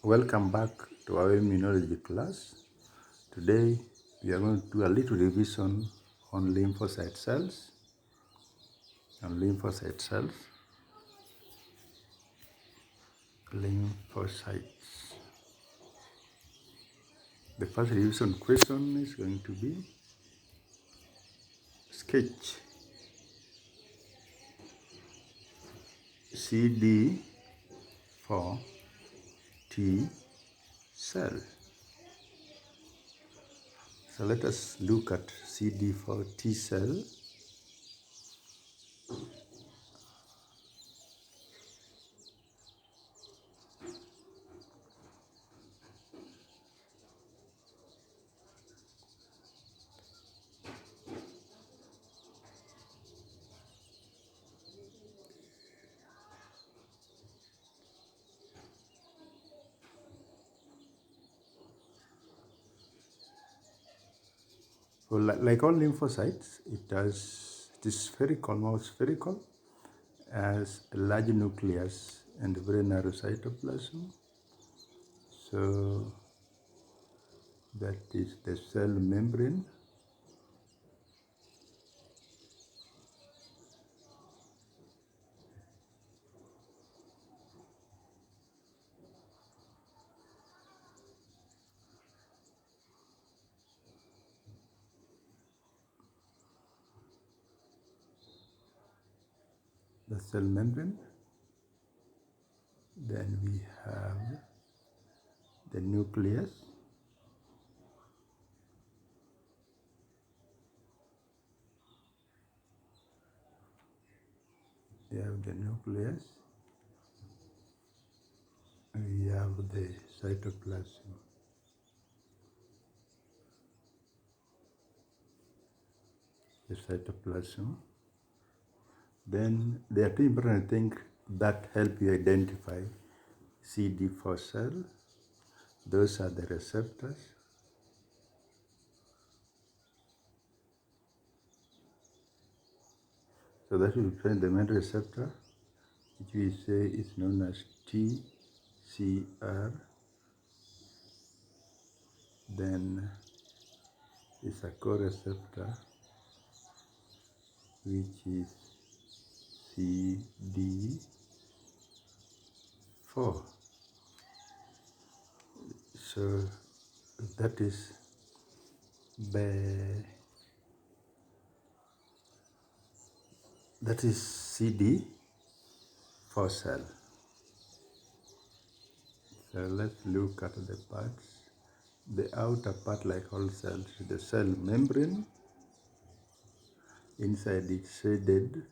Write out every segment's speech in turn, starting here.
Welcome back to our immunology class. Today we are going to do a little revision on lymphocyte cells. Lymphocytes. The first revision question is going to be sketch CD4 T cell. So let us look at CD4 T cell. Well, like all lymphocytes, it is spherical, more spherical, as a large nucleus and very narrow cytoplasm. So that is the cell membrane. The cell membrane. Then we have the nucleus. We have the nucleus. We have the cytoplasm. The cytoplasm. Then there are two important things that help you identify CD4 cell. Those are the receptors. So that will find the main receptor, which we say is known as TCR. Then is a co-receptor, which is CD4. So that is CD4 cell. So let's look at the parts. The outer part, like all cells, is the cell membrane. Inside it shaded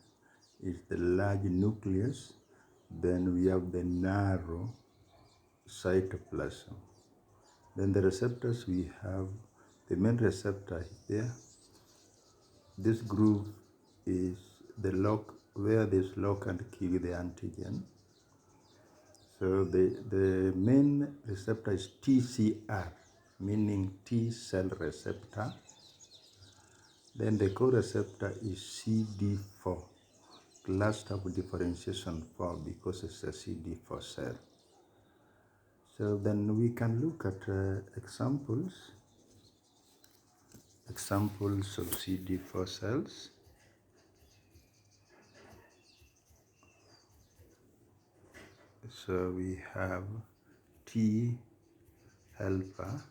is the large nucleus. Then we have the narrow cytoplasm. Then the receptors, we have the main receptor here. This groove is the lock, where there's lock and key with the antigen. So the main receptor is TCR, meaning T cell receptor. Then the co-receptor is CD4, cluster of differentiation 4, because it's a CD4 cell. So then we can look at examples of CD4 cells. So we have T helper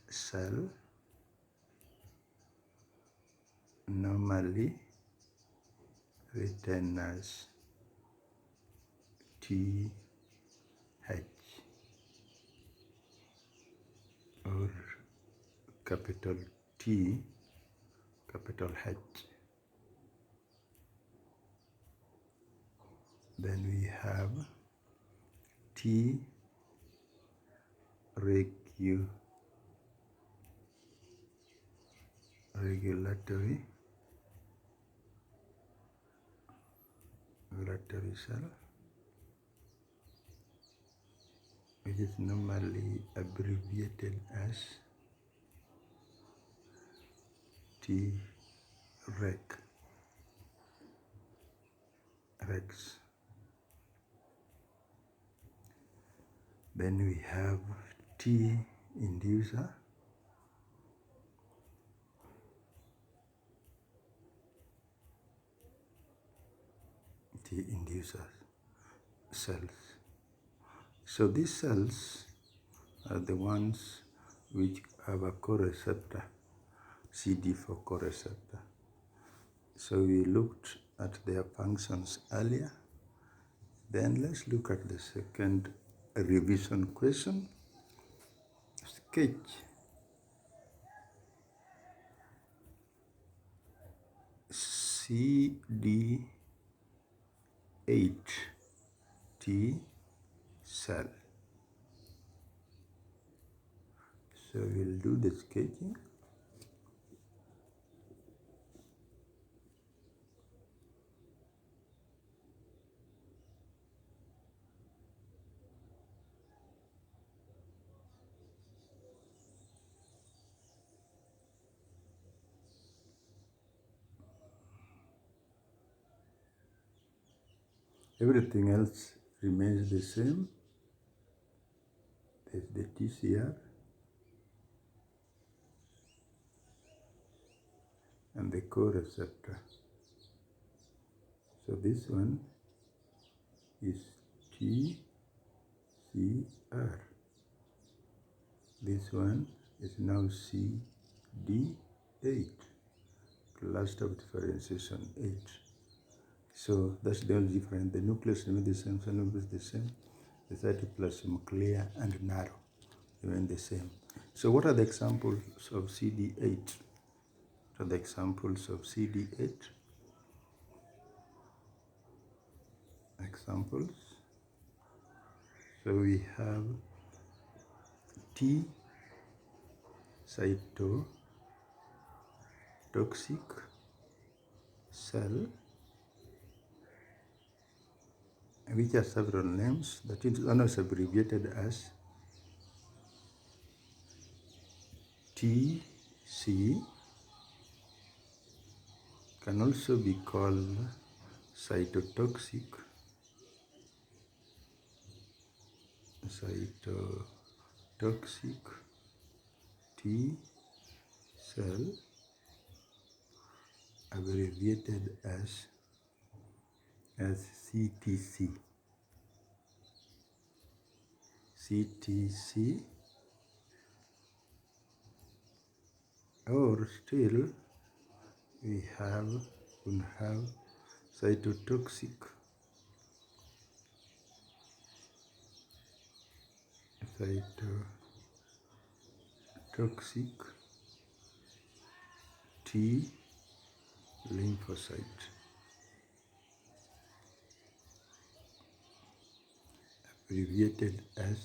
cell, normally written as TH or capital T, capital H. Then we have T regulatory cell, which is normally abbreviated as Rex. Then we have T inducer, cells. So these cells are the ones which have a co-receptor, CD4 co-receptor. So we looked at their functions earlier. Then let's look at the second revision question. Sketch CD8T cell. So we'll do the sketching. Everything else remains the same. There's the TCR and the co-receptor. So this one is TCR. This one is now CD8, cluster of differentiation 8. So that's the only difference. The nucleus remains the same, cell number is the same. The cytoplasm clear and narrow remain the same. So what are the examples of CD8? What are the examples of CD8? Examples. So we have T cytotoxic cell, which has several names. That is one is abbreviated as TC, can also be called cytotoxic T cell, abbreviated as CTC, or still we can have cytotoxic T lymphocyte, abbreviated as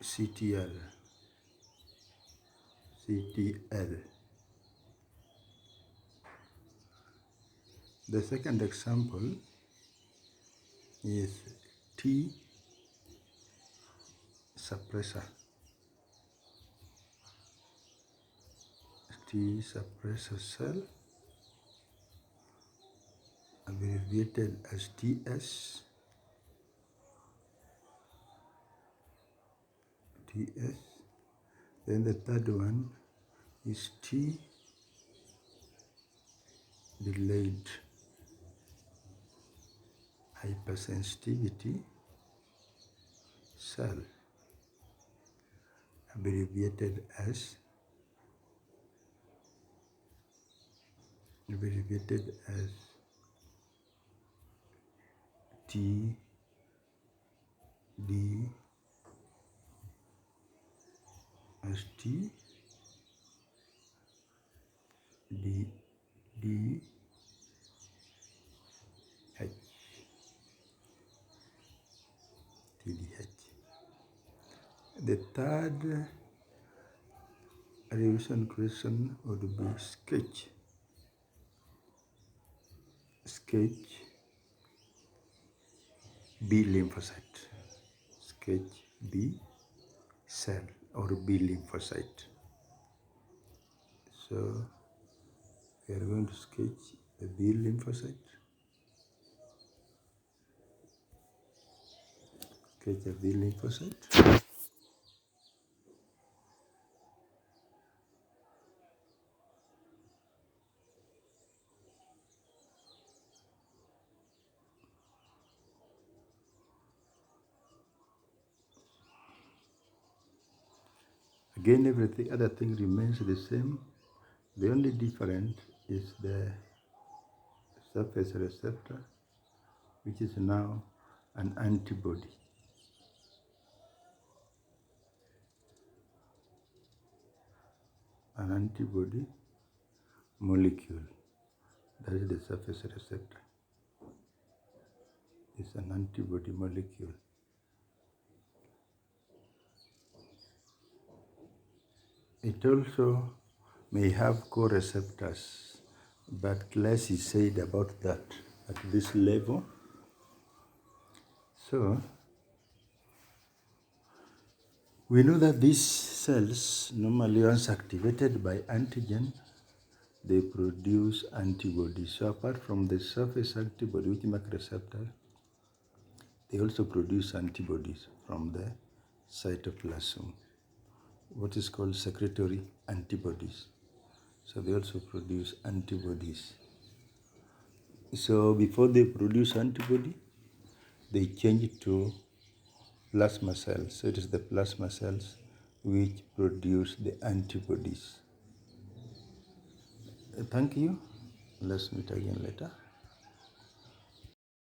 CTL. The second example is T suppressor. T suppressor cell, abbreviated as TS. Then the third one is T delayed hypersensitivity cell, abbreviated as TD TDH. The third revision question would be sketch B lymphocyte, sketch B cell or B lymphocyte. So we are going to sketch a B lymphocyte. sketch of the lymphocyte. Again, everything other thing remains the same. The only difference is the surface receptor, which is now an antibody. An antibody molecule. That is the surface receptor. It's an antibody molecule. It also may have co-receptors, but less is said about that at this level. So, we know that these cells, normally once activated by antigen, they produce antibodies. So apart from the surface antibody, which make receptor, they also produce antibodies from the cytoplasm, what is called secretory antibodies. So they also produce antibodies. So before they produce antibody, they change to plasma cells. So it is the plasma cells which produce the antibodies. Thank you. Let's meet again later.